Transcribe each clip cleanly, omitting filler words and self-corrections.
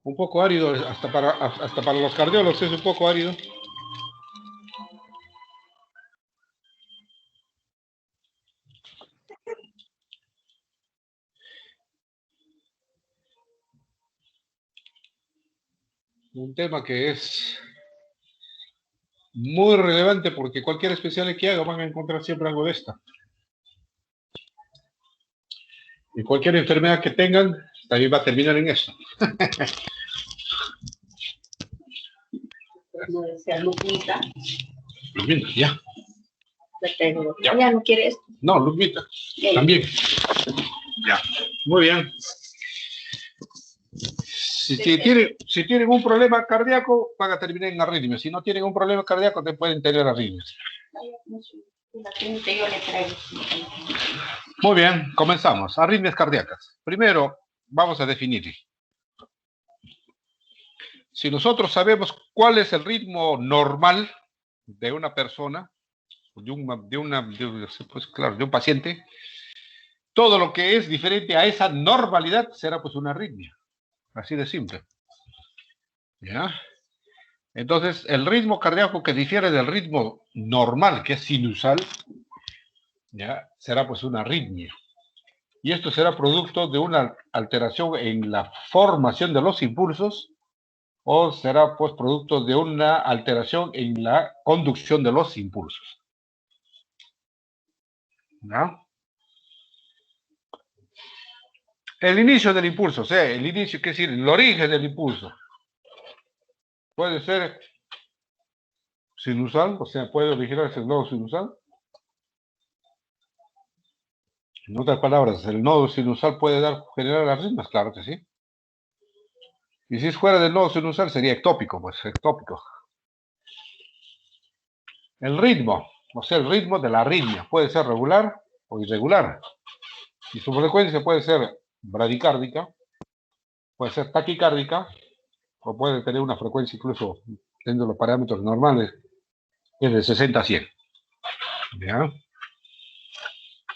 Un poco árido, hasta para los cardiólogos es un poco árido. Un tema que es muy relevante porque cualquier especial que haga van a encontrar siempre algo de esta. Y cualquier enfermedad que tengan también va a terminar en esto. No decía Lupita. Lupita, ya. La tengo. Ya no quieres. No, Lupita. También. Ya. Muy bien. Si tienen un problema cardíaco, van a terminar en arritmia. Si no tienen un problema cardíaco, te pueden tener arritmias. Muy bien, comenzamos. Arritmias cardíacas. Primero, vamos a definir. Si nosotros sabemos cuál es el ritmo normal de una persona, de un paciente, todo lo que es diferente a esa normalidad será pues una arritmia. Así de simple. ¿Ya? Entonces, el ritmo cardíaco que difiere del ritmo normal, que es sinusal, ¿ya? Será pues una arritmia. Y esto será producto de una alteración en la formación de los impulsos o será pues producto de una alteración en la conducción de los impulsos. ¿Ya? El inicio del impulso, o sea, el inicio, ¿qué decir? El origen del impulso. Puede ser sinusal, o sea, puede originarse el nodo sinusal. En otras palabras, el nodo sinusal puede generar arritmias, claro que sí. Y si es fuera del nodo sinusal sería ectópico, pues ectópico. El ritmo, o sea, el ritmo de la arritmia puede ser regular o irregular. Y su frecuencia puede ser bradicárdica, puede ser taquicárdica, o puede tener una frecuencia incluso dentro de los parámetros normales, es de 60 a 100. ¿Ya?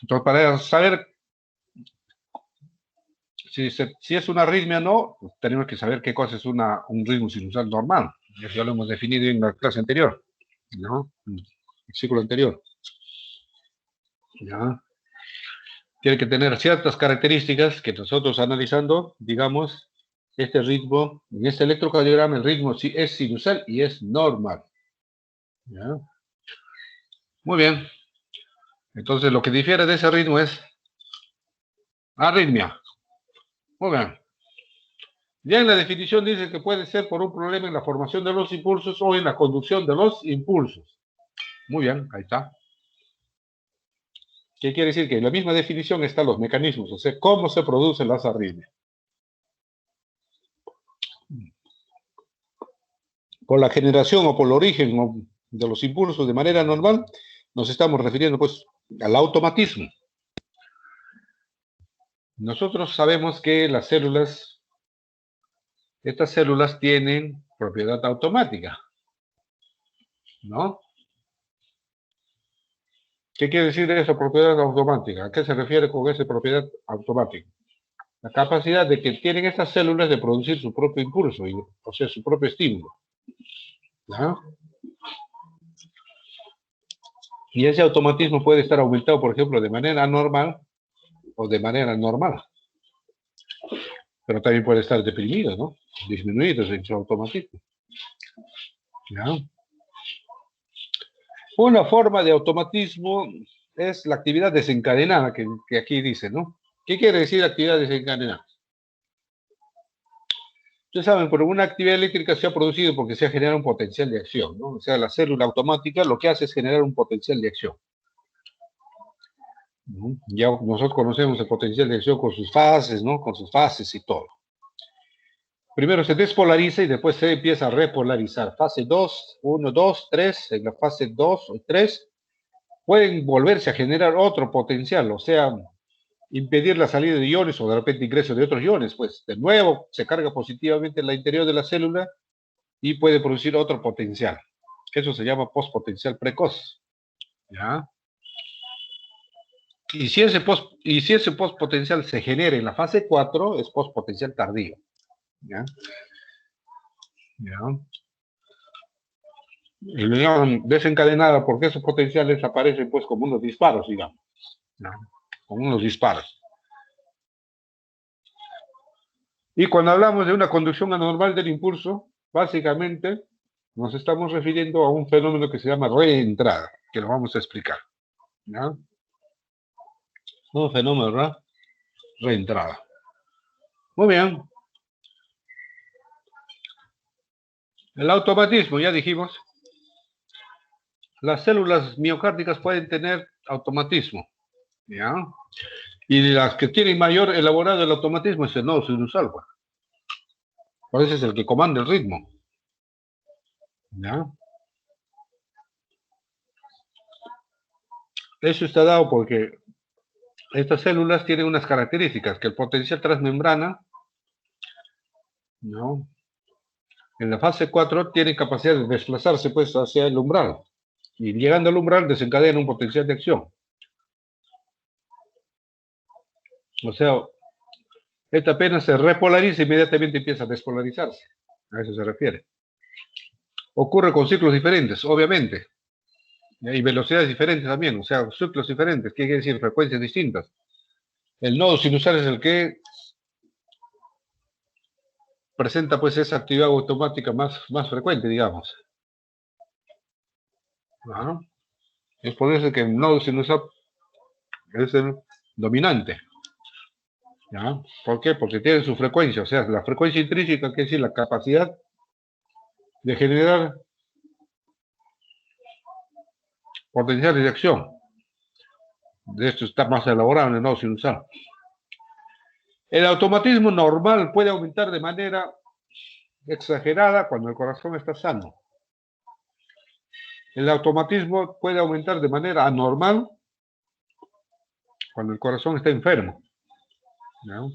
Entonces, para saber si es una arritmia o no, pues tenemos que saber qué cosa es un ritmo sinusal normal. Eso ya lo hemos definido en la clase anterior, ¿no? En el ciclo anterior. ¿Ya? Tiene que tener ciertas características que nosotros analizando, digamos, este ritmo, en este electrocardiograma el ritmo es sinusal y es normal. ¿Ya? Muy bien. Entonces lo que difiere de ese ritmo es arritmia. Muy bien. Ya en la definición dice que puede ser por un problema en la formación de los impulsos o en la conducción de los impulsos. Muy bien, ahí está. ¿Qué quiere decir? Que en la misma definición están los mecanismos, o sea, cómo se producen las arritmias. Por la generación o por el origen de los impulsos de manera normal, nos estamos refiriendo pues al automatismo. Nosotros sabemos que estas células tienen propiedad automática, ¿no? ¿Qué quiere decir esa propiedad automática? ¿A qué se refiere con esa propiedad automática? La capacidad de que tienen estas células de producir su propio impulso, o sea, su propio estímulo. ¿No? Y ese automatismo puede estar aumentado, por ejemplo, de manera anormal o de manera normal. Pero también puede estar deprimido, ¿no? Disminuido en su automatismo. ¿Ya? Una forma de automatismo es la actividad desencadenada, que aquí dice, ¿no? ¿Qué quiere decir actividad desencadenada? Ustedes saben, por una actividad eléctrica se ha producido porque se ha generado un potencial de acción, ¿no? O sea, la célula automática lo que hace es generar un potencial de acción. ¿No? Ya nosotros conocemos el potencial de acción con sus fases, ¿no? Con sus fases y todo. Primero se despolariza y después se empieza a repolarizar. Fase 2, 1, 2, 3. En la fase 2 o 3 pueden volverse a generar otro potencial, o sea, impedir la salida de iones o de repente ingreso de otros iones. Pues de nuevo se carga positivamente en el interior de la célula y puede producir otro potencial. Eso se llama postpotencial precoz. ¿Ya? Y si ese postpotencial se genera en la fase 4, es postpotencial tardío. ¿Ya? ¿Ya? Y lo llaman desencadenada porque esos potenciales aparecen pues como unos disparos, digamos, ¿no? Como unos disparos. Y cuando hablamos de una conducción anormal del impulso, básicamente nos estamos refiriendo a un fenómeno que se llama reentrada, que lo vamos a explicar, ¿no? Un fenómeno, ¿verdad? Reentrada. Muy bien. El automatismo, ya dijimos, las células miocárdicas pueden tener automatismo, ¿ya? Y las que tienen mayor elaborado el automatismo es el nodo sinusal, pues. Por eso es el que comanda el ritmo, ¿ya? Eso está dado porque estas células tienen unas características, que el potencial transmembrana, ¿no? En la fase 4 tiene capacidad de desplazarse pues hacia el umbral. Y llegando al umbral desencadena un potencial de acción. O sea, esta apenas se repolariza, inmediatamente empieza a despolarizarse. A eso se refiere. Ocurre con ciclos diferentes, obviamente. Y velocidades diferentes también, o sea, ciclos diferentes, ¿qué quiere decir? Frecuencias distintas. El nodo sinusal es el que presenta pues esa actividad automática más frecuente, digamos. ¿No? Es por eso que el nodo sinusal es el dominante. ¿Ya? ¿Por qué? Porque tiene su frecuencia, o sea, la frecuencia intrínseca, que es decir, la capacidad de generar potenciales de acción. De esto está más elaborado en el nodo sinusal. El automatismo normal puede aumentar de manera exagerada cuando el corazón está sano. El automatismo puede aumentar de manera anormal cuando el corazón está enfermo, ¿no?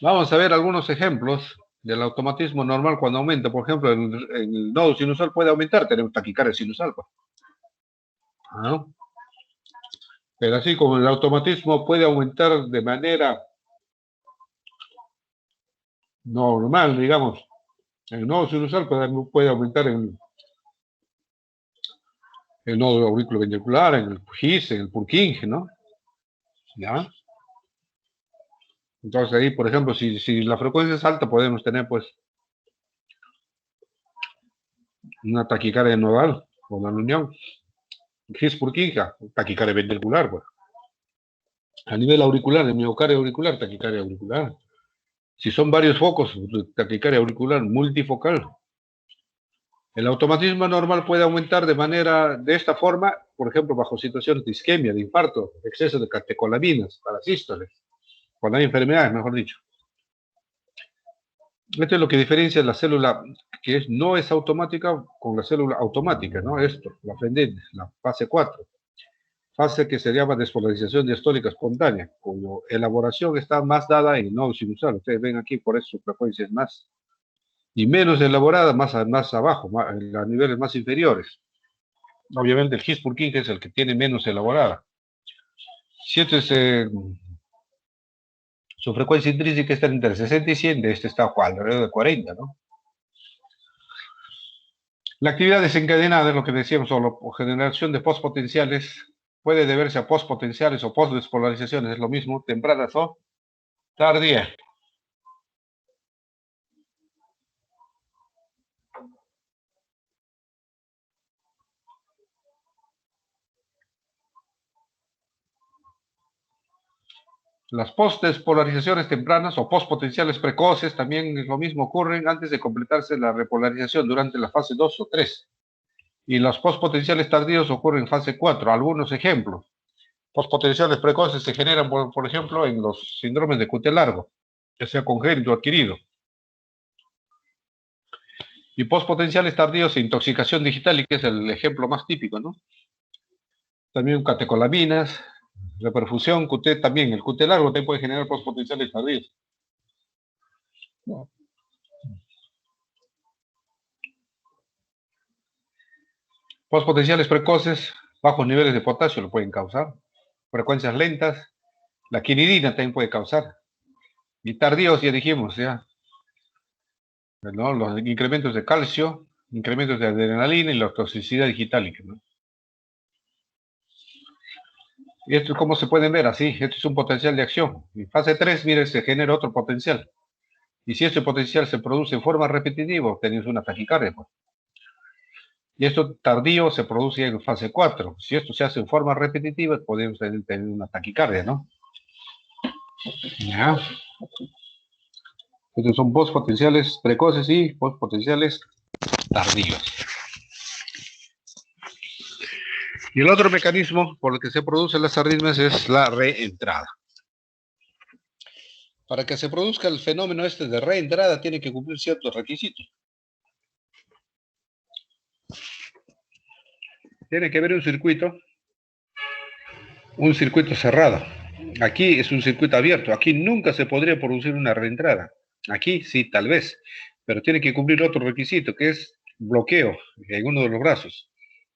Vamos a ver algunos ejemplos del automatismo normal cuando aumenta. Por ejemplo, el nodo sinusal puede aumentar, tener taquicardia sinusal, ¿no? Pero así como el automatismo puede aumentar de manera normal, digamos, el nodo sinusal puede aumentar en el nodo auriculoventricular, en el GIS, en el Purkinje, ¿no? ¿Ya? Entonces ahí, por ejemplo, si la frecuencia es alta, podemos tener pues una taquicardia nodal o una unión. GIS Purkinje, taquicardia ventricular, pues. A nivel auricular, de miocardio auricular, taquicardia auricular. Si son varios focos, taquicardia auricular multifocal. El automatismo normal puede aumentar de esta forma, por ejemplo, bajo situaciones de isquemia, de infarto, exceso de catecolaminas, para sístoles, cuando hay enfermedades, mejor dicho. Esto es lo que diferencia la célula que no es automática con la célula automática, ¿no? Esto, la fase 4. Fase que se llama despolarización diastólica espontánea, cuya elaboración está más dada en el nodo sinusal. Ustedes ven aquí, por eso su frecuencia es más, y menos elaborada más abajo, a niveles más inferiores. Obviamente el GIS Purkinje es el que tiene menos elaborada. Si este es, su frecuencia intrínseca está entre 60 y 100, de este está alrededor de 40, ¿no? La actividad desencadenada es lo que decíamos, o la generación de postpotenciales, puede deberse a postpotenciales o postdespolarizaciones, es lo mismo, tempranas o tardías. Las postdespolarizaciones tempranas o postpotenciales precoces también es lo mismo, ocurren antes de completarse la repolarización durante la fase 2 o 3. Y los postpotenciales tardíos ocurren en fase 4. Algunos ejemplos. Postpotenciales precoces se generan, por ejemplo, en los síndromes de QT largo, ya sea congénito o adquirido. Y postpotenciales tardíos e intoxicación digital, y que es el ejemplo más típico, ¿no? También catecolaminas, reperfusión, QT también. El QT largo también puede generar postpotenciales tardíos. Postpotenciales precoces, bajos niveles de potasio lo pueden causar. Frecuencias lentas, la quinidina también puede causar. Y tardíos, ya dijimos, ya. ¿no? Los incrementos de calcio, incrementos de adrenalina y la toxicidad digitálica, ¿no? Y esto, ¿cómo se pueden ver? Así, esto es un potencial de acción. En fase 3, mire, se genera otro potencial. Y si este potencial se produce en forma repetitiva, tenemos una taquicardia, pues. Y esto tardío se produce en fase 4. Si esto se hace en forma repetitiva, podemos tener una taquicardia, ¿no? ¿Ya? Estos son postpotenciales precoces y postpotenciales tardíos. Y el otro mecanismo por el que se producen las arritmias es la reentrada. Para que se produzca el fenómeno este de reentrada, tiene que cumplir ciertos requisitos. Tiene que haber un circuito cerrado. Aquí es un circuito abierto. Aquí nunca se podría producir una reentrada. Aquí sí, tal vez. Pero tiene que cumplir otro requisito, que es bloqueo en uno de los brazos.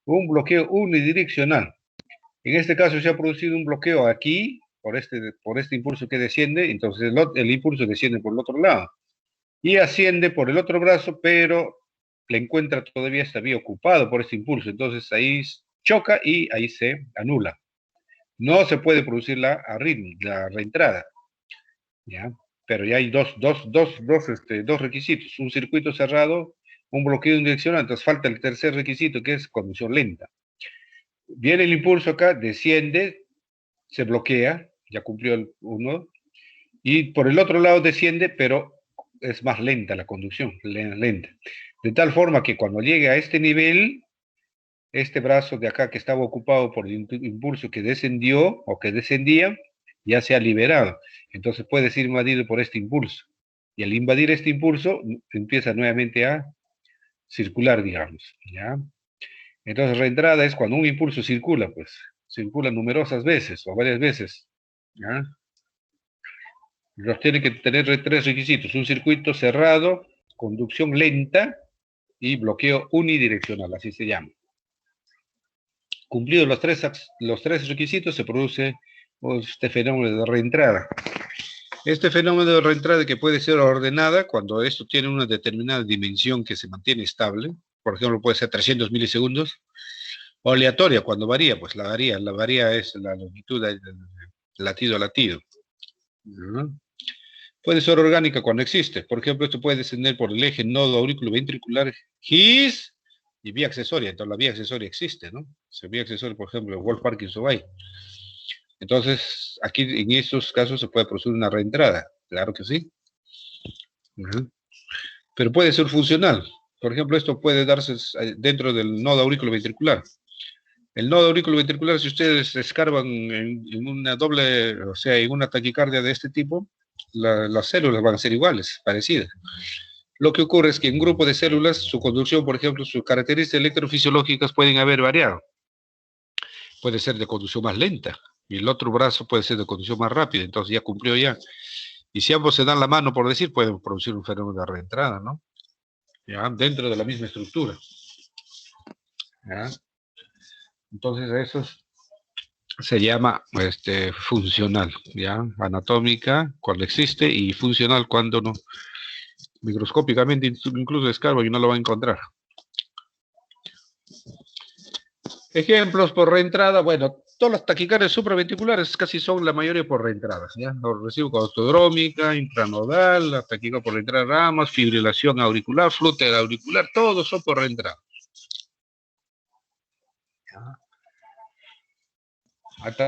Un bloqueo unidireccional. En este caso se ha producido un bloqueo aquí, por este impulso que desciende, entonces el impulso desciende por el otro lado. Y asciende por el otro brazo, pero le encuentra todavía está bien ocupado por este impulso. Entonces ahí choca y ahí se anula. No se puede producir la arritmia, la reentrada, ¿ya? Pero ya hay dos requisitos, un circuito cerrado, un bloqueo unidireccional, entonces falta el tercer requisito, que es conducción lenta. Viene el impulso acá, desciende, se bloquea, ya cumplió el uno, y por el otro lado desciende, pero es más lenta la conducción, lenta. De tal forma que cuando llegue a este nivel, este brazo de acá que estaba ocupado por el impulso que descendió o que descendía, ya se ha liberado. Entonces puede ser invadido por este impulso. Y al invadir este impulso, empieza nuevamente a circular, digamos. ¿Ya? Entonces reentrada es cuando un impulso circula, pues, circula numerosas veces o varias veces. ¿Ya? Los tiene que tener tres requisitos: un circuito cerrado, conducción lenta y bloqueo unidireccional, así se llama. Cumplidos los tres requisitos, se produce este fenómeno de reentrada. Este fenómeno de reentrada, que puede ser ordenada cuando esto tiene una determinada dimensión que se mantiene estable, por ejemplo puede ser 300 milisegundos, o aleatoria cuando varía, pues la varía es la longitud de latido a latido. ¿No? Puede ser orgánica cuando existe. Por ejemplo, esto puede descender por el eje nodo aurículo ventricular GIS y vía accesoria. Entonces la vía accesoria existe, ¿no? La vía accesoria, por ejemplo, Wolf Parkinson hay. Entonces, aquí en estos casos se puede producir una reentrada. Claro que sí. Pero puede ser funcional. Por ejemplo, esto puede darse dentro del nodo aurículo ventricular. El nodo aurículo ventricular, si ustedes escarban en una doble, o sea, en una taquicardia de este tipo, las células van a ser iguales, parecidas. Lo que ocurre es que en un grupo de células, su conducción, por ejemplo, sus características electrofisiológicas pueden haber variado. Puede ser de conducción más lenta, y el otro brazo puede ser de conducción más rápida, entonces ya cumplió ya. Y si ambos se dan la mano, por decir, pueden producir un fenómeno de reentrada, ¿no? Ya, dentro de la misma estructura. ¿Ya? Entonces eso se llama funcional, ¿ya? Anatómica cuando existe y funcional cuando no. Microscópicamente incluso escarba y no lo va a encontrar. Ejemplos por reentrada, bueno, todas las taquicardias supraventriculares casi son la mayoría por reentradas, ¿ya? Los recibo con autodrómica, intranodal, la taquicardia por reentrada ramas, fibrilación auricular, flúter auricular, todos son por reentrada. Hasta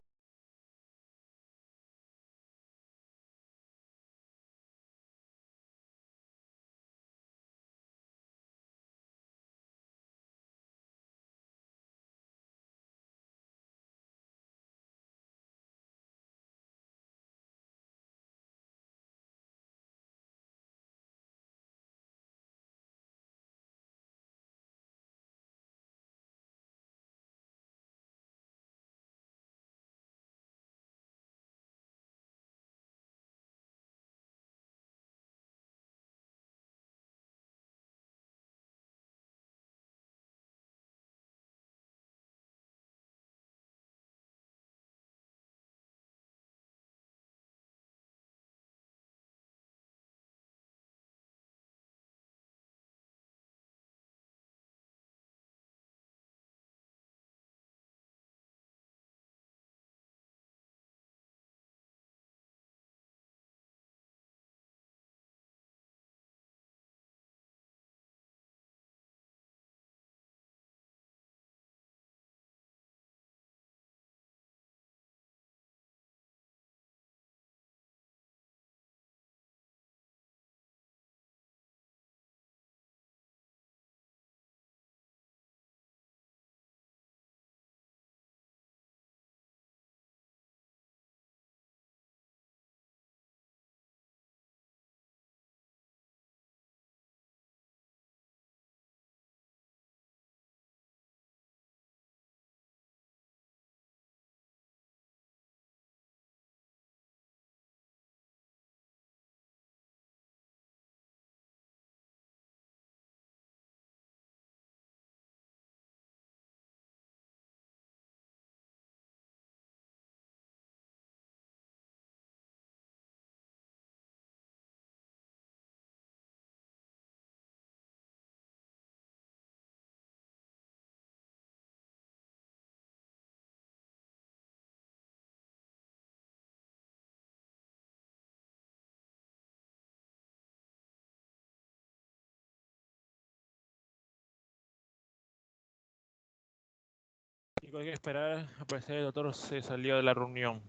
Chicos, hay que esperar. Al parecer el doctor se salió de la reunión.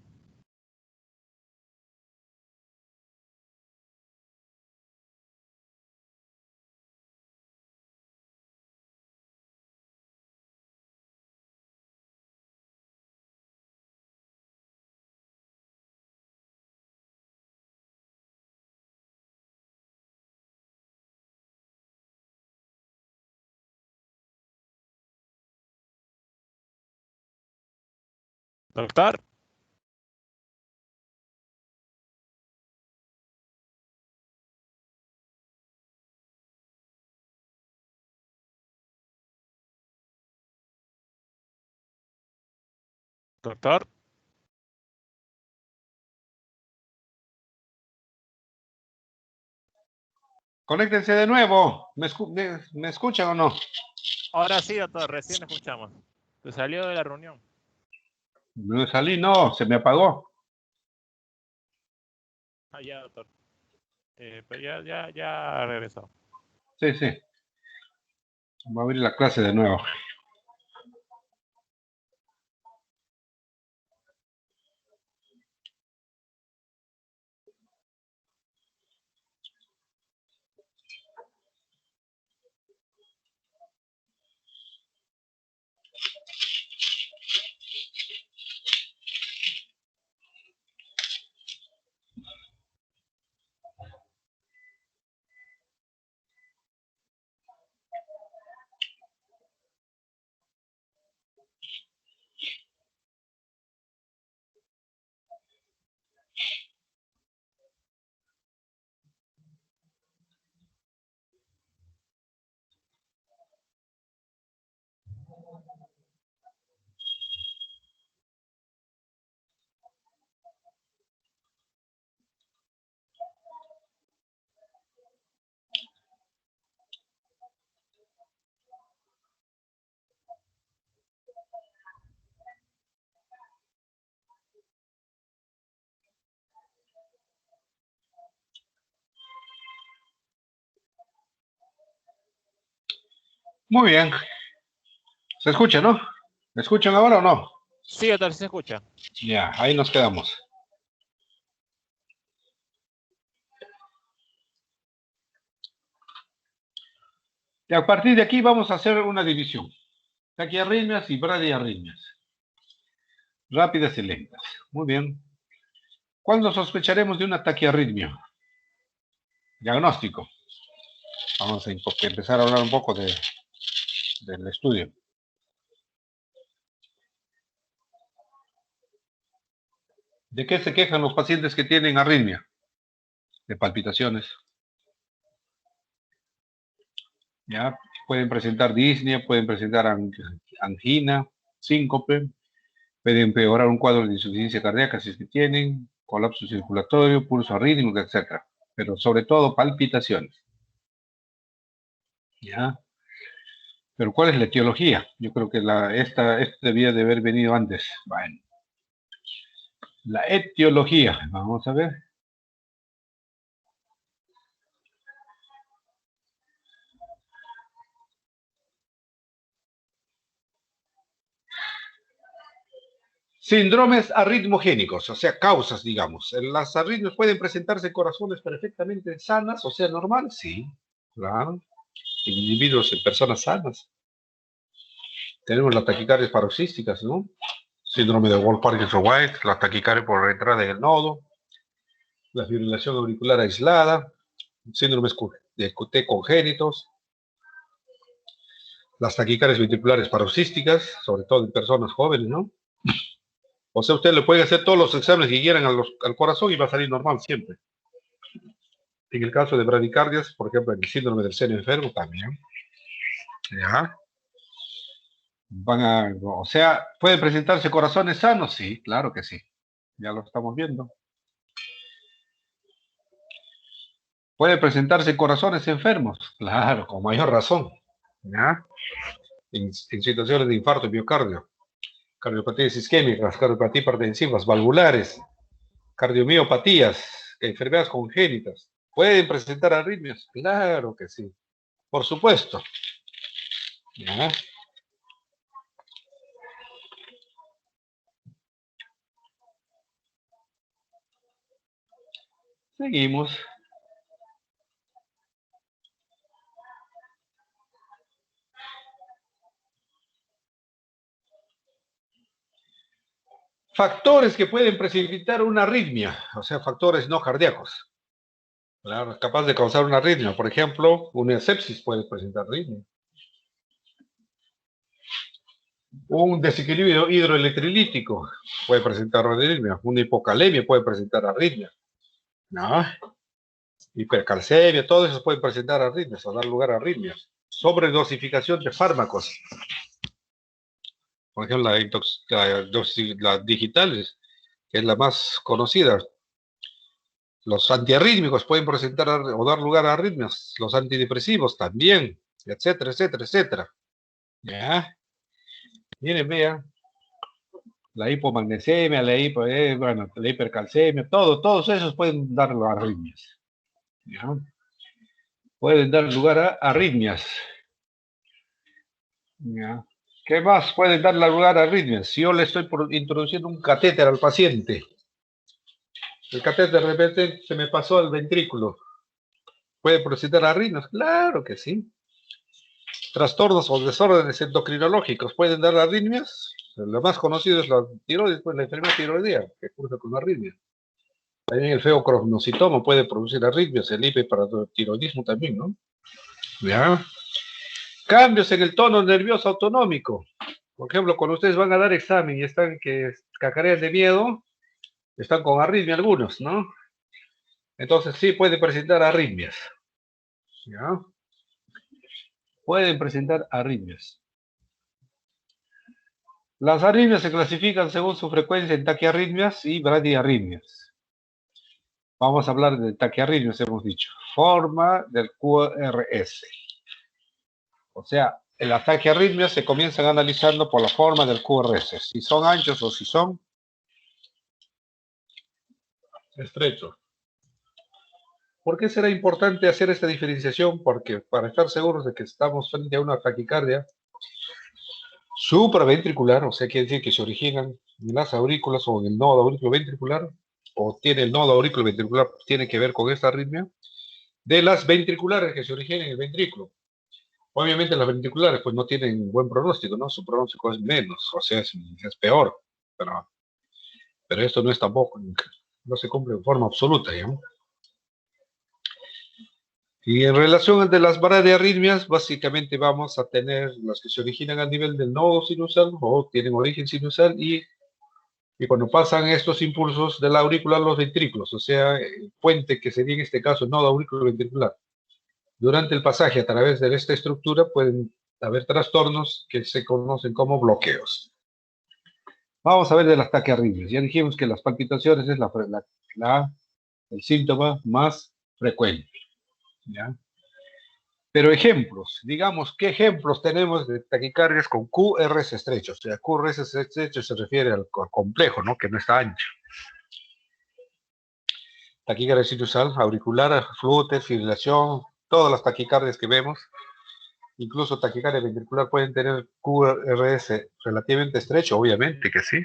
Doctor. Doctor. Conéctense de nuevo. ¿Me escuchan o no? Ahora sí, doctor, recién escuchamos. Se salió de la reunión. No salí, no, se me apagó. Ah, ya, doctor. Pero ya regresó. Sí, sí. Voy a abrir la clase de nuevo. Muy bien. ¿Se escucha, no? ¿Me escuchan ahora o no? Sí, doctor, sí se escucha. Ya, ahí nos quedamos. Y a partir de aquí vamos a hacer una división. Taquiarritmias y bradiarritmias. Rápidas y lentas. Muy bien. ¿Cuándo sospecharemos de una taquiarritmia? Diagnóstico. Vamos a empezar a hablar un poco del estudio. ¿De qué se quejan los pacientes que tienen arritmia? De palpitaciones. ¿Ya? Pueden presentar disnea, pueden presentar angina, síncope, puede empeorar un cuadro de insuficiencia cardíaca si es que tienen, colapso circulatorio, pulso arrítmico, etc. Pero sobre todo palpitaciones. ¿Ya? Pero ¿cuál es la etiología? Yo creo que esta debía de haber venido antes. Bueno. La etiología, vamos a ver. Síndromes arritmogénicos, o sea, causas, digamos. Las arritmias pueden presentarse en corazones perfectamente sanas, o sea, normal, sí, claro. En individuos, en personas sanas. Tenemos las taquicardias paroxísticas, ¿no? Síndrome de Wolff-Parkinson-White, la taquicardia por entrada en el nodo, la fibrilación auricular aislada, síndromes de QT congénitos, las taquicardias ventriculares paroxísticas, sobre todo en personas jóvenes, ¿no? O sea, usted le puede hacer todos los exámenes que quieran al corazón y va a salir normal siempre. En el caso de bradicardias, por ejemplo, el síndrome del seno enfermo también. ¿Ya? O sea, ¿pueden presentarse corazones sanos? Sí, claro que sí. Ya lo estamos viendo. ¿Pueden presentarse corazones enfermos? Claro, con mayor razón. ¿Ya? En situaciones de infarto y miocardio, cardiopatías isquémicas, cardiopatía hipertensivas, valvulares, cardiomiopatías, enfermedades congénitas. ¿Pueden presentar arritmias? Claro que sí. Por supuesto. ¿Ya? Seguimos. Factores que pueden precipitar una arritmia, o sea, factores no cardíacos. Claro, capaz de causar una arritmia. Por ejemplo, una sepsis puede presentar arritmia. Un desequilibrio hidroelectrolítico puede presentar arritmia. Una hipocalemia puede presentar arritmia. ¿No? Hipercalcemia, todo eso puede presentar arritmias o dar lugar a arritmias. Sobredosificación de fármacos. Por ejemplo, las digitales, que es la más conocida. Los antiarrítmicos pueden presentar o dar lugar a arritmias. Los antidepresivos también, etcétera, etcétera, etcétera. ¿Ya? Miren, vean. La hipomagnesemia, bueno, la hipercalcemia, todos esos pueden dar lugar a arritmias. ¿Ya? Pueden dar lugar a arritmias. ¿Ya? ¿Qué más pueden dar lugar a arritmias? Si yo le estoy introduciendo un catéter al paciente, el catéter de repente se me pasó al ventrículo, ¿puede presentar arritmias? Claro que sí. Trastornos o desórdenes endocrinológicos pueden dar arritmias. Lo más conocido es la tiroides, pues la enfermedad tiroidea, que cursa con arritmia. También el feocromocitoma puede producir arritmias, el hiperparathiroidismo también, ¿no? ¿Ya? Cambios en el tono nervioso autonómico. Por ejemplo, cuando ustedes van a dar examen y están que cacarean de miedo, están con arritmia algunos, ¿no? Entonces sí puede presentar arritmias. ¿Ya? Pueden presentar arritmias. Las arritmias se clasifican según su frecuencia en taquiarritmias y bradiarritmias. Vamos a hablar de taquiarritmias, hemos dicho. Forma del QRS. O sea, las taquiarritmias se comienzan analizando por la forma del QRS. Si son anchos o si son estrechos. ¿Por qué será importante hacer esta diferenciación? Porque para estar seguros de que estamos frente a una taquicardia supraventricular, o sea, quiere decir que se originan en las aurículas o en el nodo auriculoventricular, o tiene el nodo auriculoventricular, tiene que ver con esta arritmia, de las ventriculares que se originan en el ventrículo. Obviamente las ventriculares pues no tienen buen pronóstico, ¿no? Su pronóstico es menos, o sea, es peor, pero esto no es tampoco, no se cumple de forma absoluta, ¿no? Y en relación de las bradiarritmias, básicamente vamos a tener las que se originan a nivel del nodo sinusal o tienen origen sinusal y cuando pasan estos impulsos de la aurícula a los ventrículos, o sea, el puente que sería en este caso el nodo auriculoventricular. Durante el pasaje a través de esta estructura pueden haber trastornos que se conocen como bloqueos. Vamos a ver de las taquiarritmias. Ya dijimos que las palpitaciones es el síntoma más frecuente. ¿Ya? Pero ejemplos, digamos, ¿qué ejemplos tenemos de taquicardias con QRS estrechos? O sea, QRS estrecho se refiere al complejo, ¿no? Que no está ancho. Taquicardia sinusal, auricular, flúter, fibrilación, todas las taquicardias que vemos, incluso taquicardia ventricular pueden tener QRS relativamente estrecho, obviamente que sí.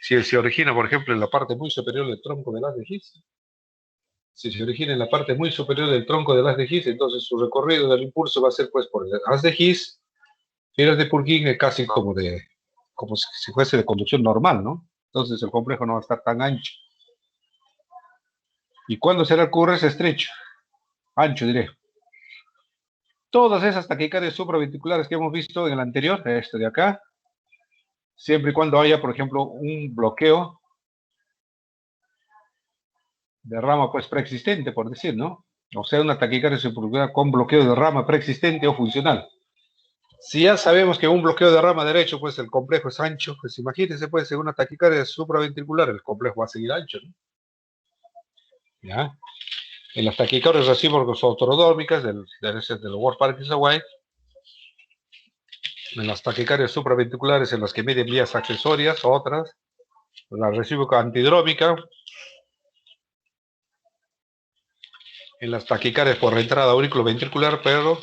Si se origina, por ejemplo, en la parte muy superior del tronco del haz de His, si se origina en la parte muy superior del tronco del haz de His, entonces su recorrido del impulso va a ser pues por el haz de His, fibras de Purkinje casi como si fuese de conducción normal, ¿no? Entonces el complejo no va a estar tan ancho. ¿Y cuándo será el QRS estrecho? Ancho, diré. Todas esas taquicardias supraventriculares que hemos visto en el anterior, esto de acá, siempre y cuando haya, por ejemplo, un bloqueo de rama pues preexistente, por decir, ¿no? O sea, una taquicardia supraventricular con bloqueo de rama preexistente o funcional. Si ya sabemos que un bloqueo de rama derecho, pues el complejo es ancho, pues imagínense, pues en una taquicardia supraventricular el complejo va a seguir ancho, ¿no? ¿Ya? En las taquicardias recíprocas autorodórmicas del Wolff-Parkinson-White, en las taquicardias supraventriculares en las que miden vías accesorias, otras, la recíproca antidrómica, en las taquicardias por entrada auriculoventricular, pero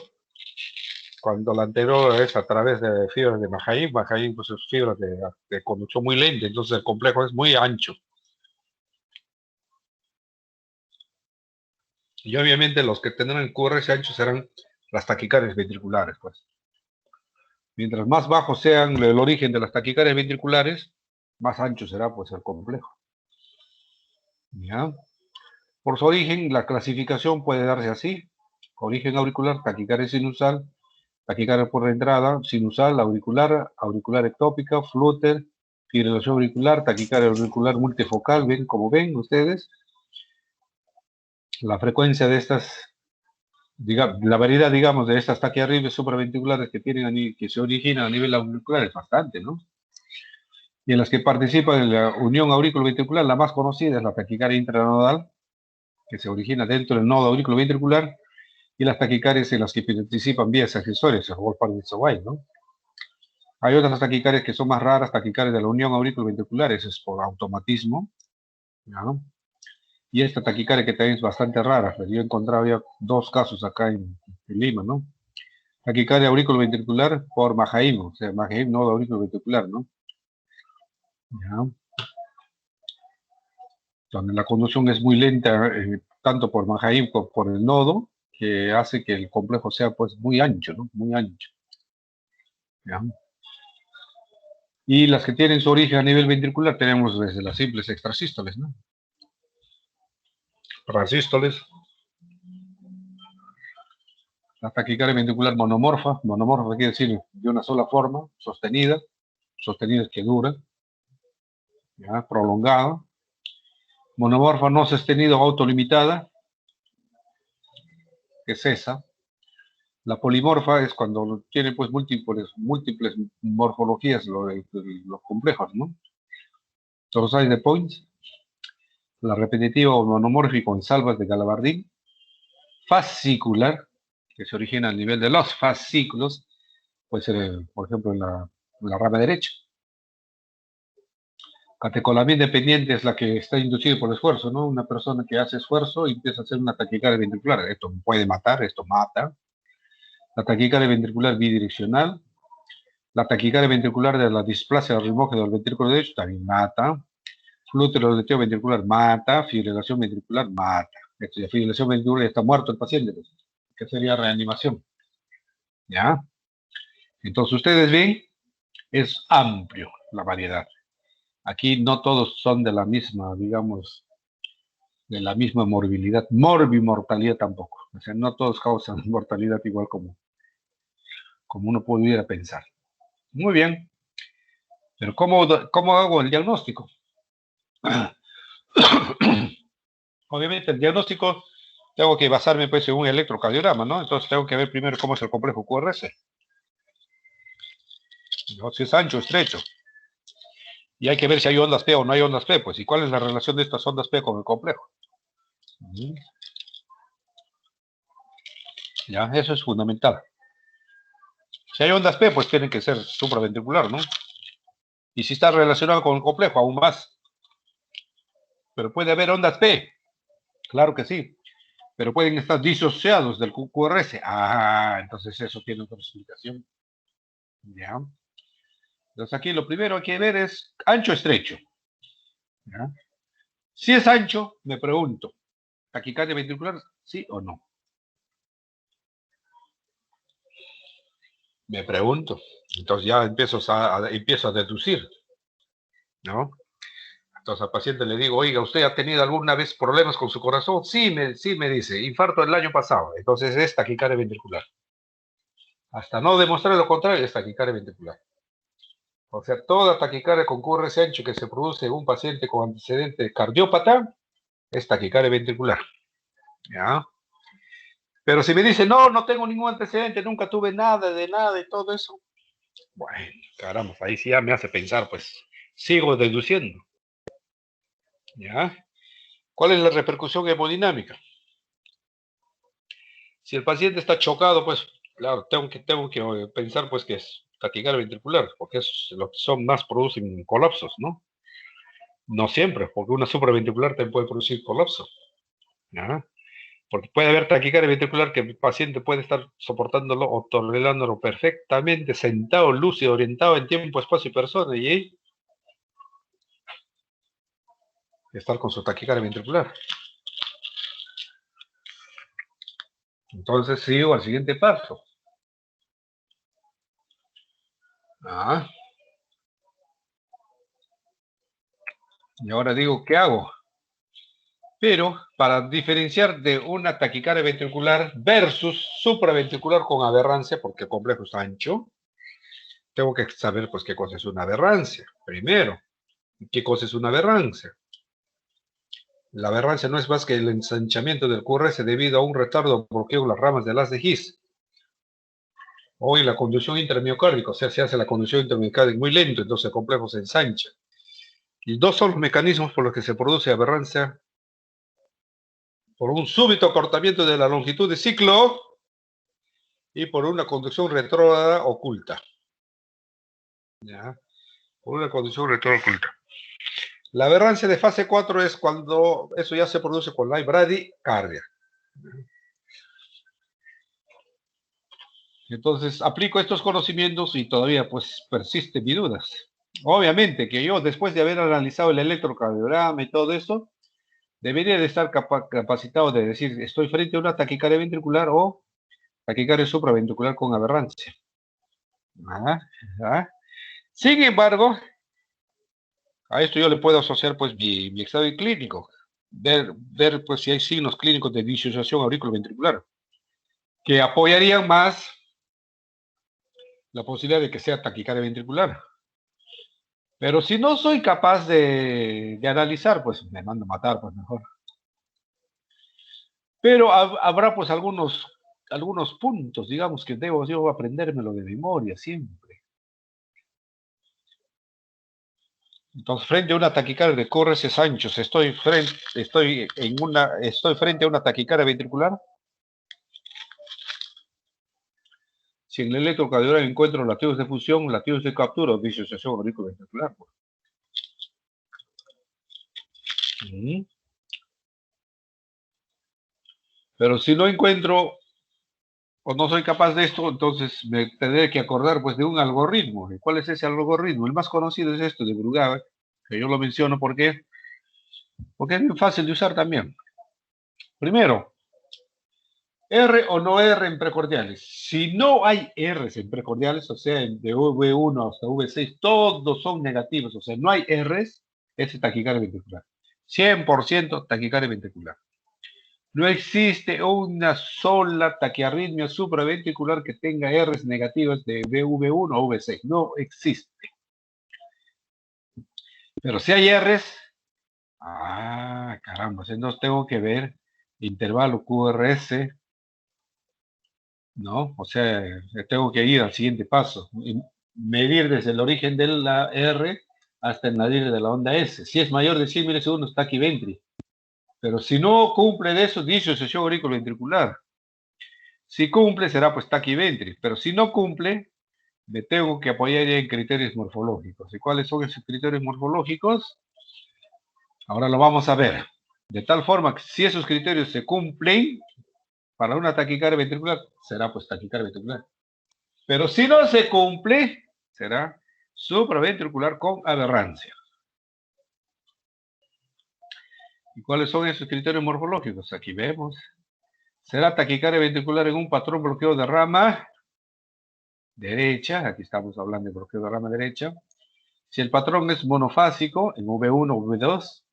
cuando la anterior es a través de fibras de Mahain pues es fibras de conducción muy lenta, entonces el complejo es muy ancho. Y obviamente los que tendrán el QRS ancho serán las taquicardias ventriculares, pues. Mientras más bajo sean el origen de las taquicardias ventriculares, más ancho será pues el complejo. ¿Ya? Por su origen, la clasificación puede darse así: origen auricular, taquicardia sinusal, taquicardia por entrada, sinusal, auricular, auricular ectópica, flúter, fibrilación auricular, taquicardia auricular multifocal. ¿Ven? Como ven ustedes, la frecuencia de estas, la variedad, digamos, de estas taquiarritmias supraventriculares que tienen que se originan a nivel auricular es bastante, ¿no? Y en las que participa en la unión aurículo-ventricular, la más conocida es la taquicardia intranodal, que se origina dentro del nodo aurículo-ventricular, y las taquicardias en las que participan vías accesorias, el Wolf-Parkinson-White, ¿no? Hay otras taquicardias que son más raras, taquicardias de la unión aurículo-ventricular, eso es por automatismo, ¿no? Y esta taquicardia que también es bastante rara, pero yo he encontrado ya 2 casos acá en Lima, ¿no? Taquicardia aurículo-ventricular por Mahaim, o sea, Mahaim nodo aurículo-ventricular, ¿no? ¿Ya? Donde la conducción es muy lenta, tanto por Mahaim como por el nodo, que hace que el complejo sea pues muy ancho, ¿no? Muy ancho. ¿Ya? Y las que tienen su origen a nivel ventricular tenemos desde las simples extrasístoles, ¿no? Transístoles. La taquicardia ventricular monomorfa. Monomorfa quiere decir de una sola forma, sostenida es que dura, ¿ya? Prolongada. Monomorfa no sostenida o autolimitada, que cesa. La polimorfa es cuando tiene pues múltiples morfologías los complejos, ¿no? Torsades de Points. La repetitiva o monomórfico en salvas de Galabardín. Fascicular, que se origina al nivel de los fascículos, puede ser, por ejemplo, en la rama derecha. Catecolamina dependiente es la que está inducida por esfuerzo, ¿no? Una persona que hace esfuerzo y empieza a hacer una taquicardia ventricular. Esto puede matar, esto mata. La taquicardia ventricular bidireccional. La taquicardia ventricular de la displasia ritmógena del ventrículo derecho también mata. Flútero leteo ventricular mata. Fibrilación ventricular mata. Esto, la fibrilación ventricular está muerto el paciente, pues, que sería reanimación. ¿Ya? Entonces ustedes ven, es amplio la variedad. Aquí no todos son de la misma, digamos, de la misma morbilidad, morbimortalidad tampoco. O sea, no todos causan mortalidad igual como uno pudiera pensar. Muy bien, pero ¿cómo hago el diagnóstico? Obviamente el diagnóstico tengo que basarme pues en un electrocardiograma, ¿no? Entonces tengo que ver primero cómo es el complejo QRS. ¿No? Si es ancho o estrecho. Y hay que ver si hay ondas P o no hay ondas P, pues, y cuál es la relación de estas ondas P con el complejo. Ya, eso es fundamental. Si hay ondas P, pues tienen que ser supraventricular, ¿no? Y si está relacionado con el complejo, aún más. Pero puede haber ondas P, claro que sí. Pero pueden estar disociados del QRS. Ah, entonces eso tiene otra explicación. Ya. Entonces aquí lo primero que hay que ver es ancho o estrecho. ¿Ya? Si es ancho, me pregunto, ¿taquicardia ventricular, sí o no? Me pregunto. Entonces ya empiezo a deducir, ¿no? Entonces al paciente le digo, oiga, ¿usted ha tenido alguna vez problemas con su corazón? Sí, me dice, infarto el año pasado. Entonces es taquicardia ventricular. Hasta no demostrar lo contrario, es taquicardia ventricular. O sea, toda taquicardia con QRS ancho que se produce en un paciente con antecedente cardiópata es taquicardia ventricular. ¿Ya? Pero si me dice, no, no tengo ningún antecedente, nunca tuve nada de nada y todo eso, bueno, caramba, ahí sí ya me hace pensar, pues sigo deduciendo. ¿Ya? ¿Cuál es la repercusión hemodinámica? Si el paciente está chocado, pues claro, tengo que pensar pues que es taquicardia ventricular, porque es lo que son más producen colapsos, ¿no? No siempre, porque una supraventricular también puede producir colapso. ¿Ya? Porque puede haber taquicardia ventricular que el paciente puede estar soportándolo o tolerándolo perfectamente, sentado, lúcido, orientado en tiempo, espacio y persona, y ahí estar con su taquicardia ventricular. Entonces sigo al siguiente paso. Y ahora digo, ¿qué hago? Pero para diferenciar de una taquicardia ventricular versus supraventricular con aberrancia, porque el complejo es ancho, tengo que saber pues qué cosa es una aberrancia. Primero, ¿qué cosa es una aberrancia? La aberrancia no es más que el ensanchamiento del QRS debido a un retardo o bloqueo en las ramas del haz de His. O en la conducción intermiocárdica, o sea, se hace la conducción intermiocárdica muy lento, entonces el complejo se ensancha. Y dos son los mecanismos por los que se produce aberrancia: por un súbito acortamiento de la longitud de ciclo y por una conducción retrógrada oculta. ¿Ya? Por una conducción retrógrada oculta. La aberrancia de fase 4 es cuando eso ya se produce con la bradicardia. Entonces, aplico estos conocimientos y todavía pues persisten mis dudas. Obviamente que yo, después de haber analizado el electrocardiograma y todo eso, debería de estar capacitado de decir, estoy frente a una taquicardia ventricular o taquicardia supraventricular con aberrancia. Sin embargo, a esto yo le puedo asociar pues mi examen clínico, ver pues si hay signos clínicos de disociación auriculoventricular que apoyarían más la posibilidad de que sea taquicardia ventricular. Pero si no soy capaz de analizar, pues me mando a matar, pues mejor. Pero habrá pues algunos puntos, digamos, que debo yo aprendérmelo de memoria siempre. Entonces, frente a una taquicardia de QRS anchos, estoy frente a una taquicardia ventricular. Si en el electrocardiograma encuentro latidos de fusión, latidos de captura o disociación auriculoventricular. Pero si no encuentro o no soy capaz de esto, entonces me tendré que acordar pues de un algoritmo. ¿Y cuál es ese algoritmo? El más conocido es esto de Brugada, que yo lo menciono porque es bien fácil de usar también. Primero, R o no R en precordiales. Si no hay R's en precordiales, o sea, de V1 hasta V6, todos son negativos, o sea, no hay R's, es taquicardia ventricular. 100% taquicardia ventricular. No existe una sola taquiarritmia supraventricular que tenga R's negativas de VV1 o V6. No existe. Pero si hay R's, caramba, entonces tengo que ver intervalo QRS, ¿no? O sea, tengo que ir al siguiente paso. Medir desde el origen de la R hasta el nadir de la onda S. Si es mayor de 100 milisegundos, taquiventri. Pero si no cumple de eso, disociación auriculoventricular. Si cumple, será pues taquiventri. Pero si no cumple, me tengo que apoyar ya en criterios morfológicos. ¿Y cuáles son esos criterios morfológicos? Ahora lo vamos a ver. De tal forma que si esos criterios se cumplen, para una taquicardia ventricular, será pues taquicardia ventricular. Pero si no se cumple, será supraventricular con aberrancia. ¿Y cuáles son esos criterios morfológicos? Aquí vemos. Será taquicardia ventricular en un patrón bloqueo de rama derecha. Aquí estamos hablando de bloqueo de rama derecha. Si el patrón es monofásico, en V1 o V2,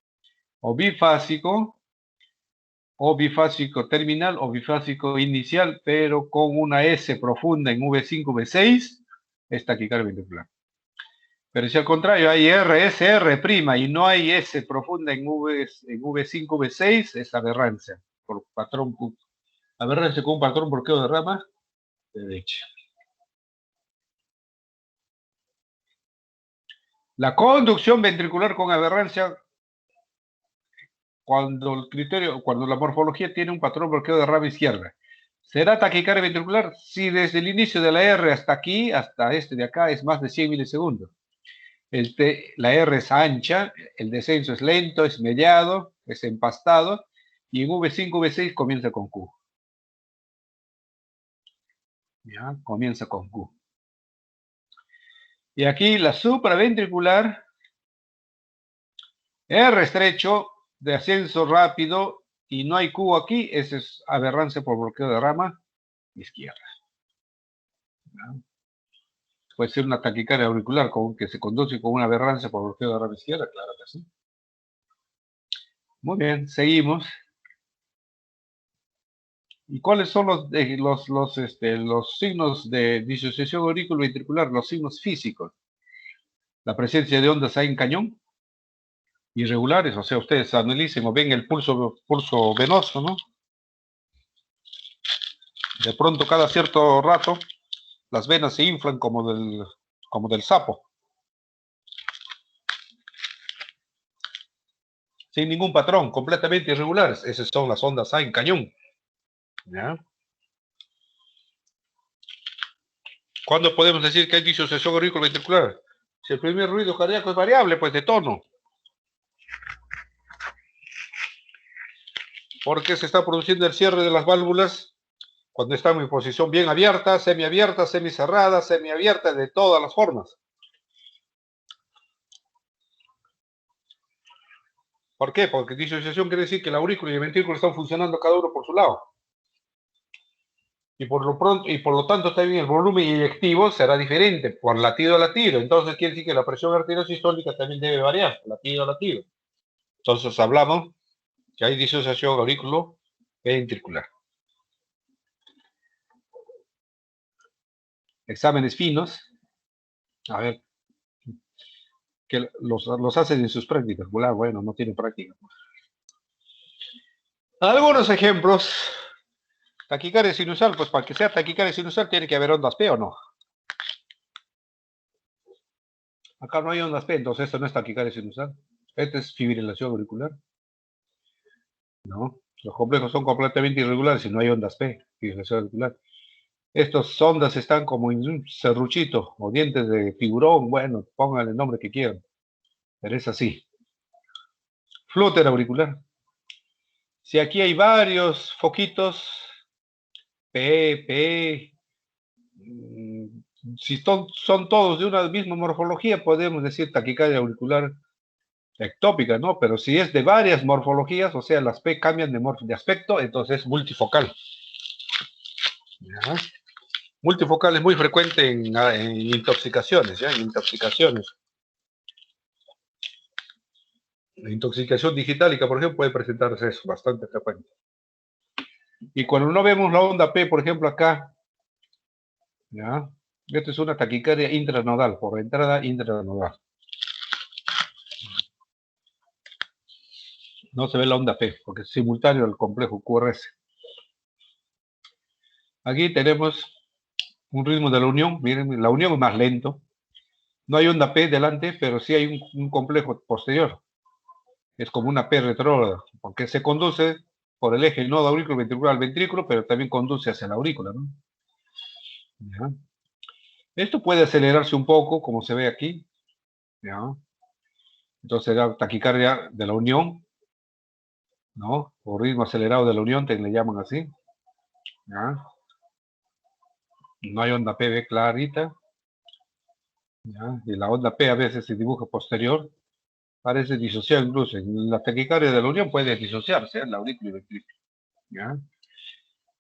o bifásico terminal, o bifásico inicial, pero con una S profunda en V5, V6, es taquicardia ventricular. Pero si al contrario hay RSR' y no hay S profunda en V5, V6, es aberrancia, por patrón, aberrancia con un patrón bloqueo de rama derecha. La conducción ventricular con aberrancia, cuando la morfología tiene un patrón bloqueo de rama izquierda, ¿será taquicardia ventricular? Si desde el inicio de la R hasta aquí, hasta este de acá, es más de 100 milisegundos. La R es ancha, el descenso es lento, es mellado, es empastado, y en V5, V6 comienza con Q. ¿Ya? Comienza con Q. Y aquí la supraventricular, R estrecho, de ascenso rápido, y no hay Q aquí, ese es aberrancia por bloqueo de rama izquierda. ¿Ya? Puede ser una taquicardia auricular que se conduce con una aberrancia por bloqueo de rama izquierda, claro que sí. Muy bien, seguimos. ¿Y cuáles son los signos de disociación auriculoventricular, los signos físicos? La presencia de ondas ahí en cañón, irregulares, o sea, ustedes analicen o ven el pulso venoso, ¿no? De pronto, cada cierto rato, las venas se inflan como del sapo. Sin ningún patrón, completamente irregulares. Esas son las ondas A en cañón. ¿Ya? ¿Cuándo podemos decir que hay disociación auriculoventricular? Si el primer ruido cardíaco es variable, pues de tono. Porque se está produciendo el cierre de las válvulas cuando están en posición bien abierta, semicerrada, semiabierta, de todas las formas. ¿Por qué? Porque disociación quiere decir que la aurícula y el ventrículo están funcionando cada uno por su lado. Y por lo tanto también el volumen inyectivo será diferente por latido a latido. Entonces quiere decir que la presión arteriosistólica también debe variar, latido a latido. Entonces hablamos que hay disociación auriculoventricular. Exámenes finos. A ver, que los hacen en sus prácticas. Bueno, no tienen práctica. Algunos ejemplos. Taquicardia sinusal, pues para que sea taquicardia sinusal tiene que haber ondas P o no. Acá no hay ondas P, entonces esto no es taquicardia sinusal. Esta es fibrilación auricular. No, los complejos son completamente irregulares si no hay ondas P, fibrilación auricular. Estas ondas están como en un serruchito o dientes de tiburón, bueno, pónganle el nombre que quieran, pero es así. Flúter auricular. Si aquí hay varios foquitos, P, si son todos de una misma morfología, podemos decir taquicardia auricular ectópica, ¿no? Pero si es de varias morfologías, o sea, las P cambian de aspecto, entonces es multifocal. ¿Ya? Multifocal es muy frecuente en intoxicaciones, ¿ya? En intoxicaciones. La intoxicación digitálica, por ejemplo, puede presentarse eso, bastante frecuente. Y cuando no vemos la onda P, por ejemplo, acá, ¿ya? Esto es una taquicardia intranodal, por entrada intranodal. No se ve la onda P, porque es simultáneo al complejo QRS. Aquí tenemos un ritmo de la unión. Miren, la unión es más lento. No hay onda P delante, pero sí hay un complejo posterior. Es como una P retrógrada, porque se conduce por el eje nodo aurículo ventricular al ventrículo, pero también conduce hacia la aurícula, ¿no? ¿Ya? Esto puede acelerarse un poco, como se ve aquí. ¿Ya? Entonces da taquicardia de la unión, ¿no? O ritmo acelerado de la unión, le llaman así. ¿Ya? No hay onda P, ve clarita. ¿Ya? Y la onda P a veces se dibuja posterior. Parece disociar incluso. En la taquicardia de la unión puede disociarse, la aurícula y ventrículo. ¿Ya?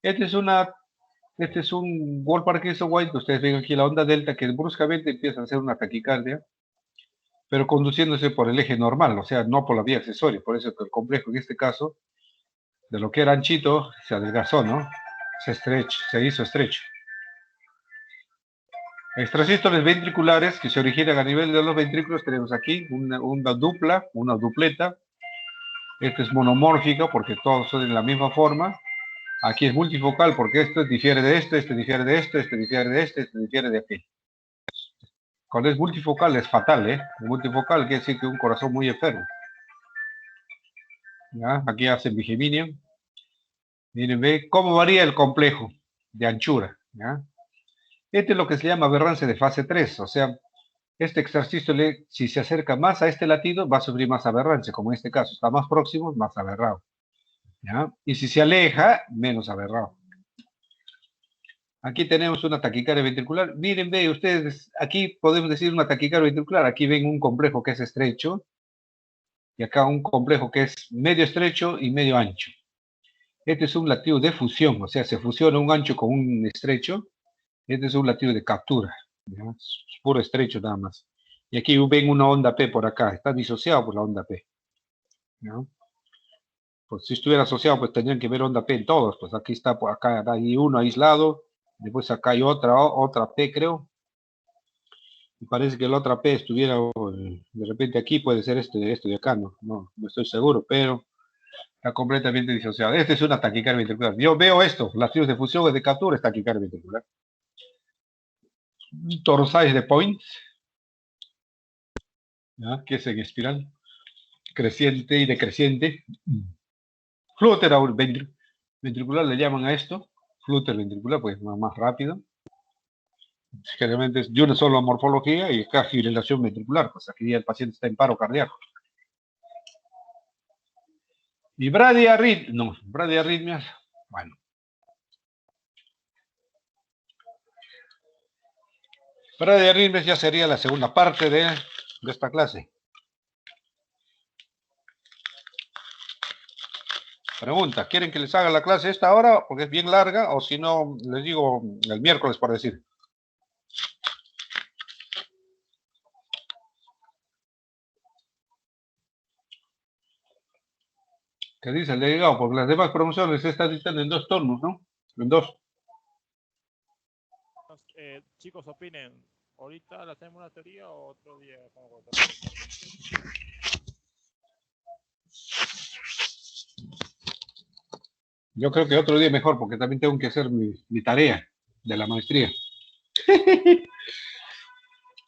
Este es un Wolf Parkinson White. Ustedes ven aquí la onda delta que bruscamente empieza a hacer una taquicardia, pero conduciéndose por el eje normal, o sea, no por la vía accesoria. Por eso que el complejo en este caso, de lo que era anchito, se adelgazó, ¿no? Se hizo estrecho. Extrasístoles ventriculares que se originan a nivel de los ventrículos, tenemos aquí una dupleta. Esta es monomórfica porque todos son de la misma forma. Aquí es multifocal porque esto difiere de esto, este difiere de esto, este difiere de este difiere de aquí. Cuando es multifocal es fatal, ¿eh? Multifocal quiere decir que un corazón muy enfermo. ¿Ya? Aquí hacen bigeminio. Miren, ve cómo varía el complejo de anchura. ¿Ya? Este es lo que se llama aberrancia de fase 3, o sea, este extrasístole, si se acerca más a este latido, va a sufrir más aberrancia, como en este caso, está más próximo, más aberrado. ¿Ya? Y si se aleja, menos aberrado. Aquí tenemos una taquicardia ventricular. Miren, ve ustedes, aquí podemos decir una taquicardia ventricular. Aquí ven un complejo que es estrecho y acá un complejo que es medio estrecho y medio ancho. Este es un latido de fusión, o sea, se fusiona un ancho con un estrecho. Este es un latido de captura, ¿ya? Es puro estrecho nada más. Y aquí ven una onda P por acá, está disociado por la onda P, ¿no? Pues si estuviera asociado, pues tendrían que ver onda P en todos. Pues aquí está, por acá hay uno aislado, después acá hay otra P, creo. Y parece que la otra P estuviera de repente aquí, puede ser este de acá, no estoy seguro, pero está completamente disociado. Esta es una taquicardia ventricular. Yo veo esto, las latidos de fusión de captura es taquicardia ventricular. Torsades de Point, ¿ya? Que es en espiral, creciente y decreciente. Flúter ventricular le llaman a esto, flúter ventricular, pues más rápido. Generalmente es de una sola morfología y acá fibrilación ventricular, pues aquí ya el paciente está en paro cardíaco. Y bradiarritmias, bueno. Bradiarritmias ya sería la segunda parte de esta clase. Pregunta, ¿quieren que les haga la clase esta hora? Porque es bien larga, o si no, les digo el miércoles por decir. ¿Qué dice el delegado? Porque las demás promociones se están dictando en 2 turnos, ¿no? En 2. Chicos, opinen. ¿Ahorita le hacemos una teoría o otro día? Yo creo que otro día mejor, porque también tengo que hacer mi tarea de la maestría.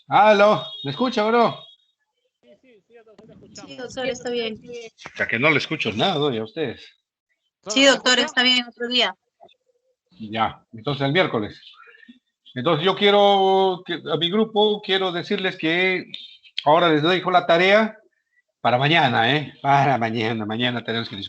¿Aló? ¿Me escucha o no? Sí, doctor, está bien. O sea, que no le escucho nada, ¿no? Y a ustedes. Sí, doctor, está bien, otro día. Ya, entonces el miércoles. Entonces yo quiero, a mi grupo, quiero decirles que ahora les dejo la tarea para mañana, ¿eh? Para mañana tenemos que discutir.